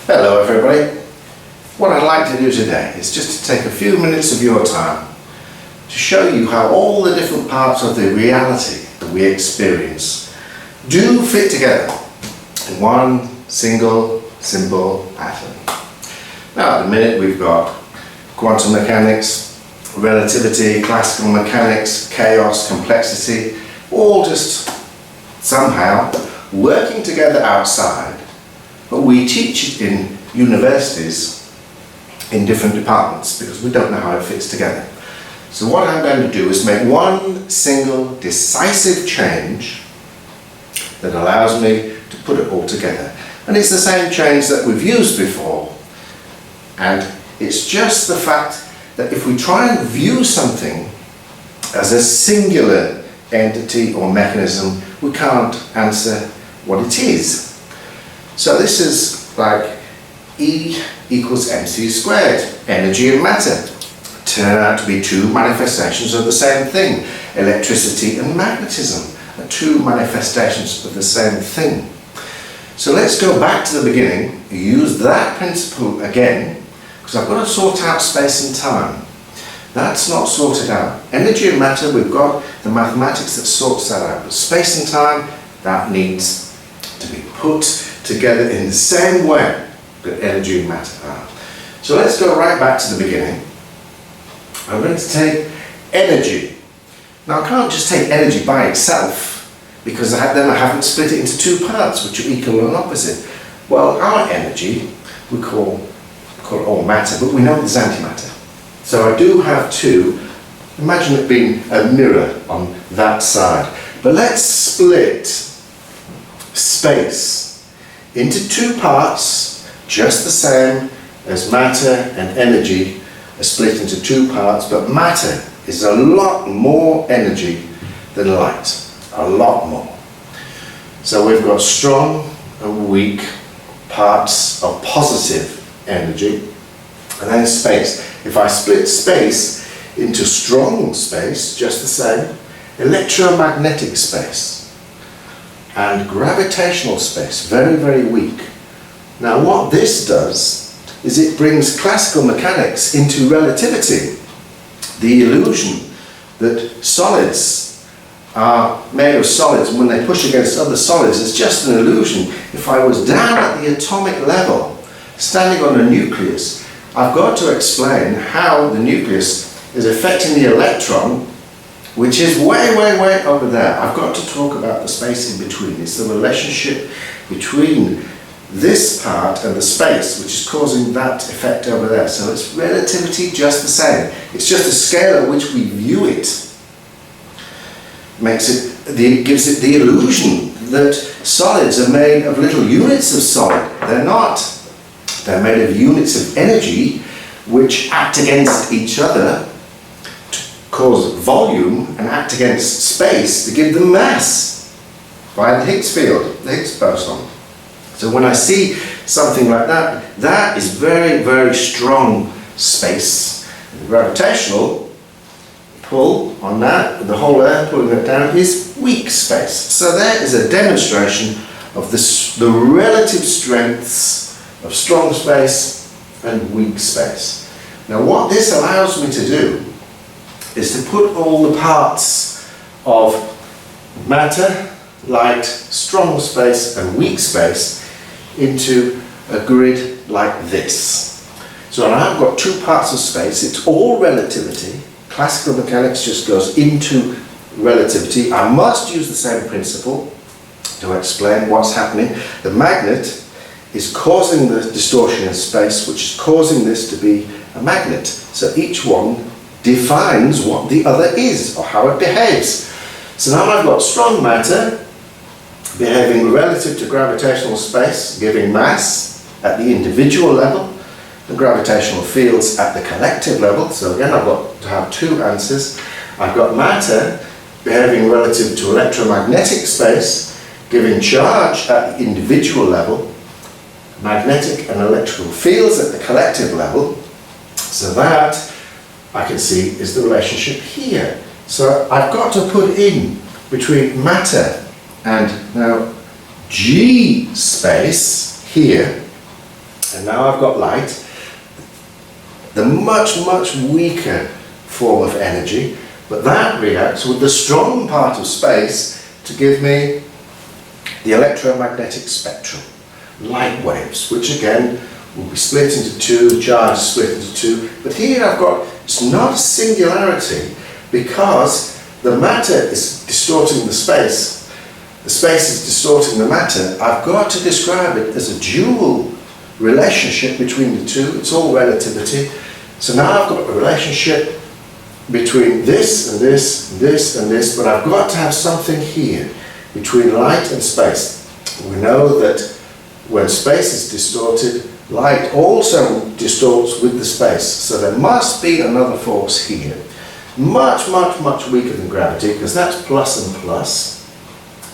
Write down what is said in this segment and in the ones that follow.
Hello everybody. What I'd like to do today is just to take a few minutes of your time to show you how all the different parts of the reality that we experience do fit together in one single simple pattern. Now at the minute we've got quantum mechanics, relativity, classical mechanics, chaos, complexity, all just somehow working together outside, but we teach it in universities in different departments because we don't know how it fits together. So what I'm going to do is make one single decisive change that allows me to put it all together. And it's the same change that we've used before, and it's just the fact that if we try and view something as a singular entity or mechanism, we can't answer what it is. So this is like E equals mc squared. Energy and matter turn out to be two manifestations of the same thing. Electricity and magnetism are two manifestations of the same thing. So let's go back to the beginning, use that principle again, because I've got to sort out space and time. That's not sorted out. Energy and matter, we've got the mathematics that sorts that out. But space and time, that needs to be put together in the same way that energy and matter are. So let's go right back to the beginning. I'm going to take energy. Now I can't just take energy by itself, because then I haven't split it into two parts which are equal and opposite. Well, our energy we call it all matter, but we know there's antimatter. So I do have two. Imagine it being a mirror on that side. But let's split space into two parts, just the same as matter and energy are split into two parts, but matter is a lot more energy than light, a lot more. So we've got strong and weak parts of positive energy, and then space. If I split space into strong space, just the same, electromagnetic space, and gravitational space, very, very weak. Now what this does is it brings classical mechanics into relativity. The illusion that solids are made of solids, and when they push against other solids, it's just an illusion. If I was down at the atomic level, standing on a nucleus, I've got to explain how the nucleus is affecting the electron, which is way, way, way over there. I've got to talk about the space in between. It's the relationship between this part and the space which is causing that effect over there. So it's relativity just the same. It's just the scale at which we view it gives it the illusion that solids are made of little units of solid. They're not. They're made of units of energy which act against each other to cause volume and act against space to give them mass by the Higgs field, the Higgs boson. So when I see something like that, that is very, very strong space. And the gravitational pull on that, the whole Earth pulling it down, is weak space. So there is a demonstration of the relative strengths of strong space and weak space. Now what this allows me to do is to put all the parts of matter, light, strong space and weak space into a grid like this. So now I've got two parts of space. It's all relativity. Classical mechanics just goes into relativity. I must use the same principle to explain what's happening. The magnet is causing the distortion in space, which is causing this to be a magnet. So each one defines what the other is, or how it behaves. So now I've got strong matter behaving relative to gravitational space, giving mass at the individual level, and gravitational fields at the collective level. So again, I've got to have two answers. I've got matter behaving relative to electromagnetic space, giving charge at the individual level, magnetic and electrical fields at the collective level. So that I can see is the relationship here. So I've got to put in between matter and now G space here, And now I've got light, the much, much weaker form of energy, but that reacts with the strong part of space to give me the electromagnetic spectrum, light waves, which again will be split into two, charge split into two. But here I've got, it's not a singularity because the matter is distorting the space is distorting the matter. I've got to describe it as a dual relationship between the two. It's all relativity. So now I've got a relationship between this and this and this and this, but I've got to have something here between light and space. We know that when space is distorted, light also distorts with the space. So there must be another force here. Much, much, much weaker than gravity, because that's plus and plus.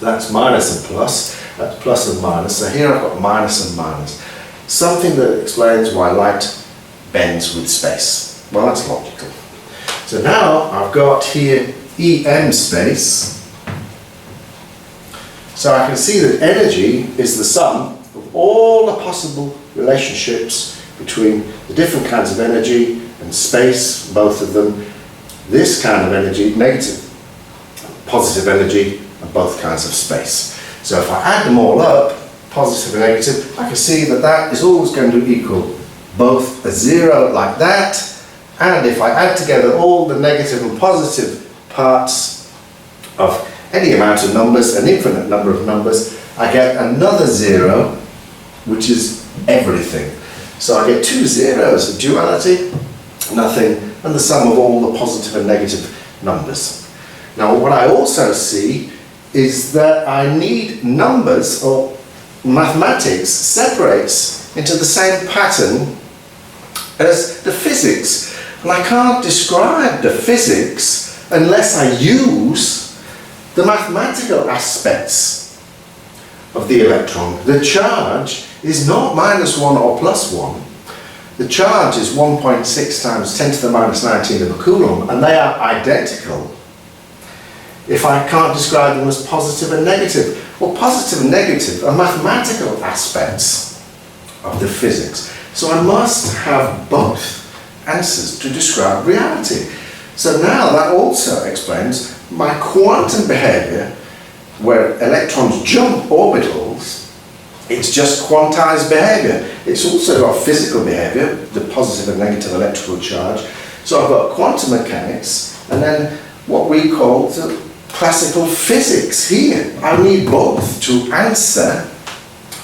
That's minus and plus. That's plus and minus. So here I've got minus and minus. Something that explains why light bends with space. Well, that's logical. So now I've got here EM space. So I can see that energy is the sum of all the possible relationships between the different kinds of energy and space, both of them. This kind of energy, negative, positive energy, and both kinds of space. So if I add them all up, positive and negative, I can see that that is always going to equal both a zero like that, and if I add together all the negative and positive parts of any amount of numbers, an infinite number of numbers, I get another zero, which is everything. So I get two zeros, a duality, nothing, and the sum of all the positive and negative numbers. Now what I also see is that I need numbers, or mathematics separates into the same pattern as the physics. And I can't describe the physics unless I use the mathematical aspects of the electron. The charge is not -1 or +1. The charge is 1.6 times 10 to the minus 19 of a coulomb, and they are identical if I can't describe them as positive and negative. Well, positive and negative are mathematical aspects of the physics. So I must have both answers to describe reality. So now that also explains my quantum behavior, where electrons jump orbitals. It's just quantized behavior. It's also got physical behavior, the positive and negative electrical charge. So I've got quantum mechanics, and then what we call the classical physics here. I need both to answer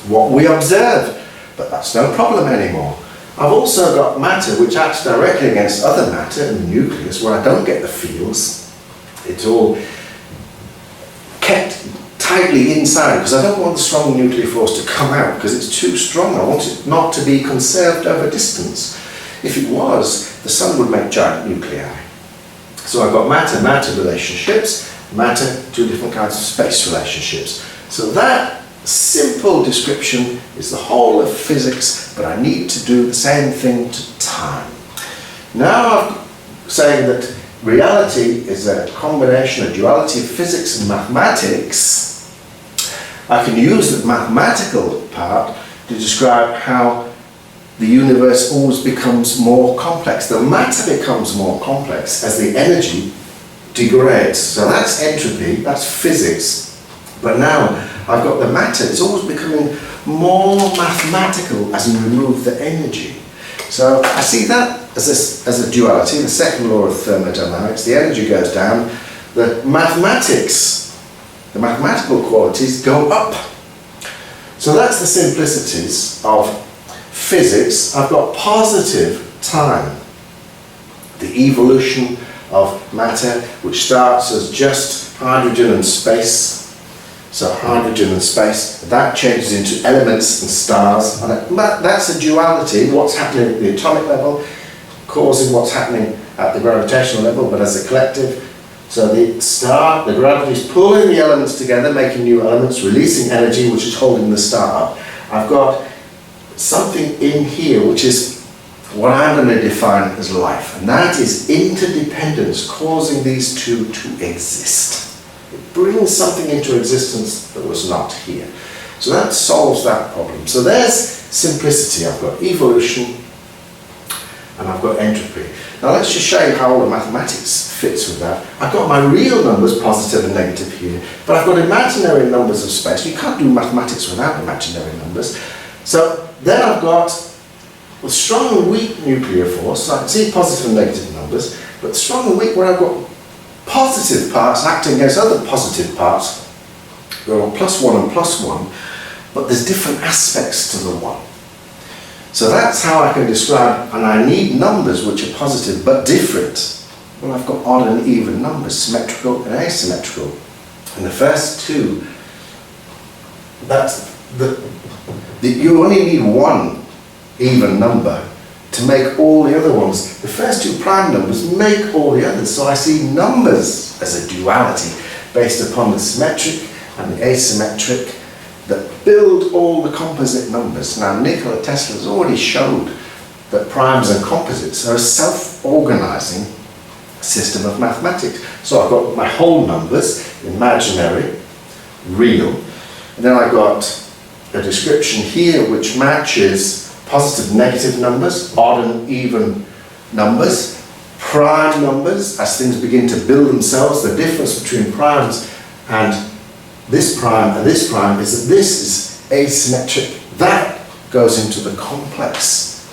what we observe, but that's no problem anymore. I've also got matter which acts directly against other matter in the nucleus, where I don't get the fields. It's all kept tightly inside because I don't want the strong nuclear force to come out because it's too strong. I want it not to be conserved over distance. If it was, the sun would make giant nuclei. So I've got matter relationships, matter, two different kinds of space relationships. So that simple description is the whole of physics, but I need to do the same thing to time. Now I'm saying that reality is a combination, a duality of physics and mathematics. I can use the mathematical part to describe how the universe always becomes more complex. The matter becomes more complex as the energy degrades. So that's entropy, that's physics. But now I've got the matter, it's always becoming more mathematical as you remove the energy. So I see that as a duality, the second law of thermodynamics. The energy goes down, the mathematics, the mathematical qualities go up. So that's the simplicities of physics. I've got positive time, the evolution of matter, which starts as just hydrogen and space. So hydrogen and space, that changes into elements and stars, and that's a duality, what's happening at the atomic level causing what's happening at the gravitational level, but as a collective. So the star, the gravity is pulling the elements together, making new elements, releasing energy, which is holding the star up. I've got something in here which is what I'm going to define as life, and that is interdependence, causing these two to exist. It brings something into existence that was not here. So that solves that problem. So there's simplicity. I've got evolution and I've got entropy. Now let's just show you how all the mathematics fits with that. I've got my real numbers, positive and negative here, but I've got imaginary numbers of space. You can't do mathematics without imaginary numbers. So then I've got the strong and weak nuclear force, so I can see positive and negative numbers, but strong and weak where I've got positive parts acting against other positive parts, there are +1 and +1, but there's different aspects to the one. So that's how I can describe, and I need numbers which are positive but different. Well, I've got odd and even numbers, symmetrical and asymmetrical. And the first two, you only need one even number to make all the other ones. The first two prime numbers make all the others. So I see numbers as a duality based upon the symmetric and the asymmetric that build all the composite numbers. Now, Nikola Tesla has already showed that primes and composites are a self-organizing system of mathematics. So I've got my whole numbers, imaginary, real, and then I've got a description here which matches positive, negative numbers, odd and even numbers, prime numbers, as things begin to build themselves. The difference between primes and this prime is that this is asymmetric. That goes into the complex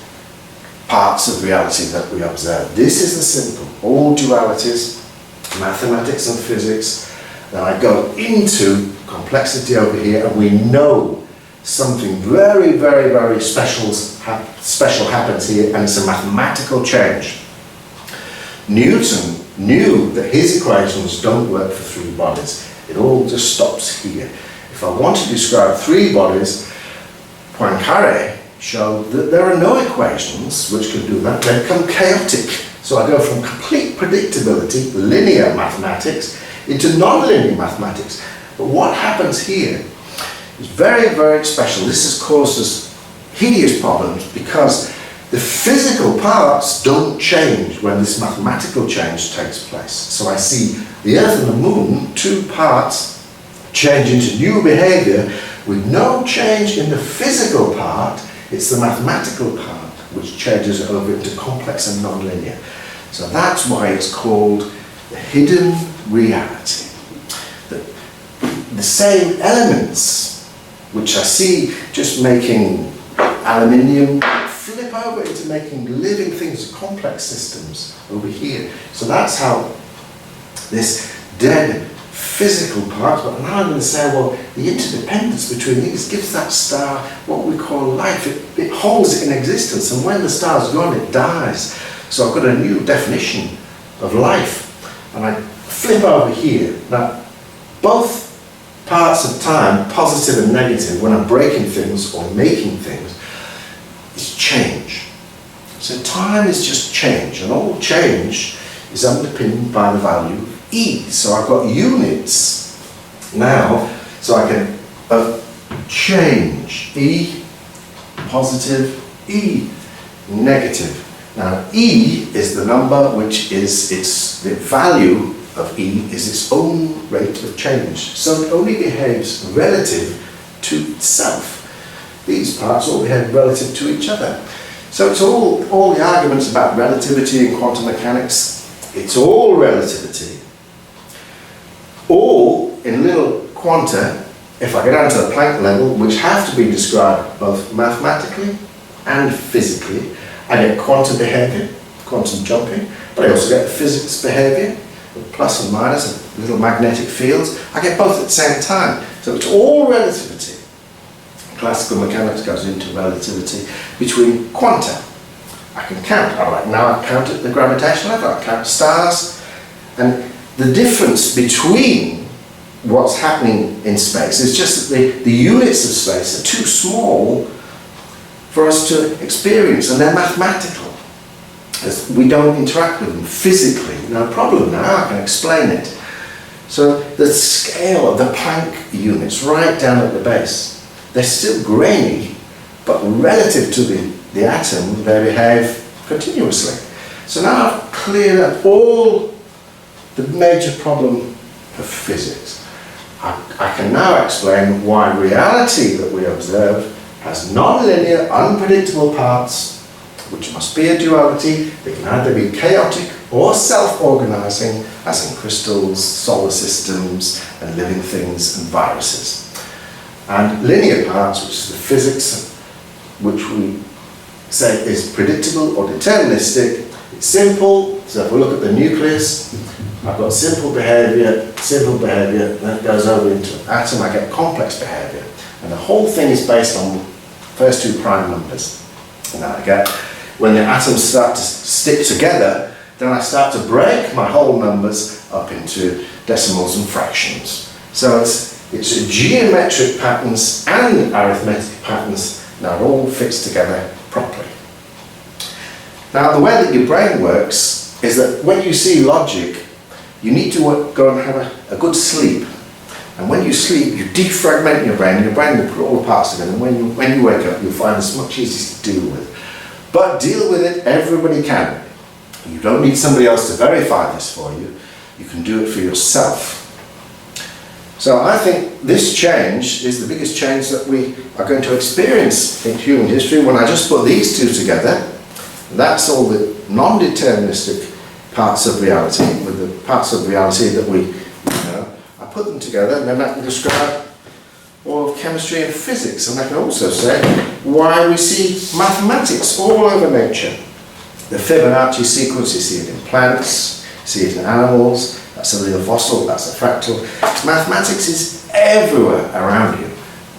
parts of reality that we observe. This is the simple, all dualities, mathematics and physics. Then I go into complexity over here, and we know something very, very, very special happens here, and it's a mathematical change. Newton knew that his equations don't work for three bodies. It all just stops here. If I want to describe three bodies, Poincaré showed that there are no equations which can do that. They become chaotic. So I go from complete predictability, linear mathematics, into non-linear mathematics. But what happens here is very, very special. This has caused us hideous problems because the physical parts don't change when this mathematical change takes place. So I see the Earth and the Moon, two parts, change into new behavior with no change in the physical part. It's the mathematical part which changes over into complex and non-linear. So that's why it's called the hidden reality. The same elements which I see just making aluminium flip over into making living things, complex systems over here. So that's how this dead physical part, but now I'm going to say, well, the interdependence between these gives that star what we call life. It holds it in existence, and when the star's gone, it dies. So I've got a new definition of life, and I flip over here. Now, both parts of time, positive and negative, when I'm breaking things or making things, is change. So time is just change, and all change is underpinned by the value of E. So I've got units now, so I can change. E positive, E negative. Now E is the number which is the value of E is its own rate of change. So it only behaves relative to itself. These parts all behave relative to each other. So it's all the arguments about relativity and quantum mechanics, it's all relativity. All in little quanta, if I go down to the Planck level, which have to be described both mathematically and physically, I get quantum behavior, quantum jumping, but I also get physics behavior, plus and minus, and little magnetic fields. I get both at the same time. So it's all relativity. Classical mechanics goes into relativity between quanta. I can count. Now I count at the gravitational level, I count stars, and the difference between what's happening in space is just that the units of space are too small for us to experience, and they're mathematical. We don't interact with them physically. No problem now, I can explain it. So the scale of the Planck units right down at the base, they're still grainy, but relative to the atom, they behave continuously. So now I've cleared up all the major problem of physics. I can now explain why reality that we observe has non-linear, unpredictable parts, which must be a duality. They can either be chaotic or self-organizing, as in crystals, solar systems, and living things and viruses. And linear parts, which is the physics, which we say is predictable or deterministic. It's simple, so if we look at the nucleus, I've got simple behaviour, then it goes over into an atom, I get complex behaviour. And the whole thing is based on the first two prime numbers. And I get, when the atoms start to stick together, then I start to break my whole numbers up into decimals and fractions. So it's geometric patterns and arithmetic patterns. Now it all fits together properly. Now the way that your brain works is that when you see logic, you need to go and have a good sleep. And when you sleep, you defragment your brain, and your brain will put all the parts together, and when you wake up, you'll find it's much easier to deal with. But deal with it, everybody can. You don't need somebody else to verify this for you. You can do it for yourself. So I think this change is the biggest change that we are going to experience in human history. When I just put these two together, that's all the non-deterministic parts of reality, with the parts of reality that we know. I put them together, and then I can describe all of chemistry and physics, and I can also say why we see mathematics all over nature. The Fibonacci sequence, you see it in plants, you see it in animals, that's a real fossil, that's a fractal. Mathematics is everywhere around you.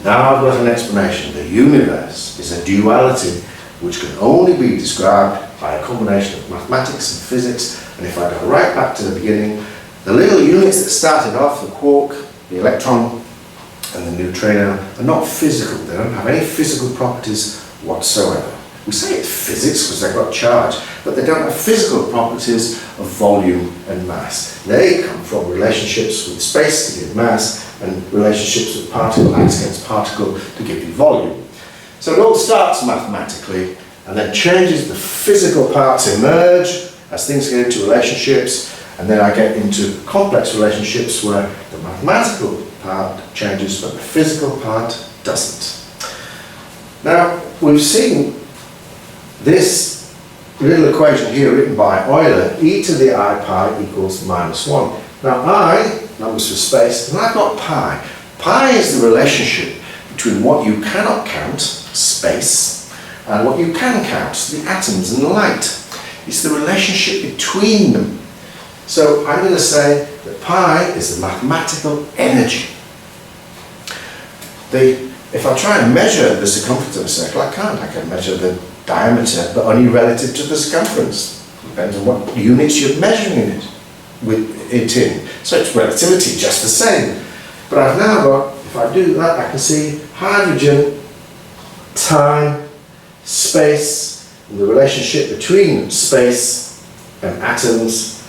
Now I've got an explanation. The universe is a duality which can only be described by a combination of mathematics and physics. And if I go right back to the beginning, the little units that started off, the quark, the electron, and the neutrino, are not physical. They don't have any physical properties whatsoever. We say it's physics because they've got charge, but they don't have physical properties of volume and mass. They come from relationships with space to give mass, and relationships with particle acts against particle to give you volume. So it all starts mathematically, and then changes. The physical parts emerge as things get into relationships, and then I get into complex relationships where the mathematical part changes, but the physical part doesn't. Now, we've seen this little equation here written by Euler, e to the I pi equals -1. Now I, numbers for space, and I've got pi. Pi is the relationship between what you cannot count, space, and what you can count, the atoms and the light. It's the relationship between them. So I'm going to say that pi is the mathematical energy. If I try and measure the circumference of a circle, I can't. I can measure the diameter, but only relative to the circumference. Depends on what units you're measuring it in. So it's relativity, just the same. But I've now got, if I do that, I can see hydrogen, time, space, and the relationship between space and atoms.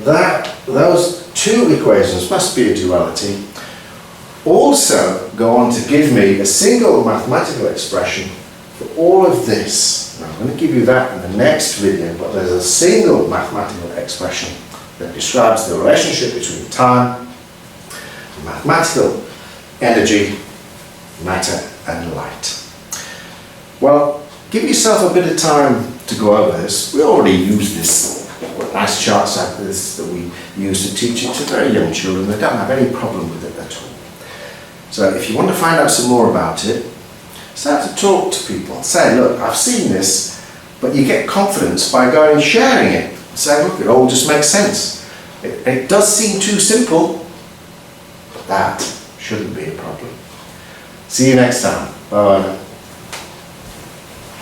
Those two equations must be a duality. Also go on to give me a single mathematical expression for all of this. Now, I'm going to give you that in the next video, but there's a single mathematical expression that describes the relationship between time, mathematical energy, matter and light. Well, give yourself a bit of time to go over this. We already use this. Nice charts like this that we use to teach it to very young children. They don't have any problem with it at all. So if you want to find out some more about it, start to talk to people. Say, look, I've seen this, but you get confidence by going and sharing it. Say, look, it all just makes sense. It does seem too simple, but that shouldn't be a problem. See you next time. Bye.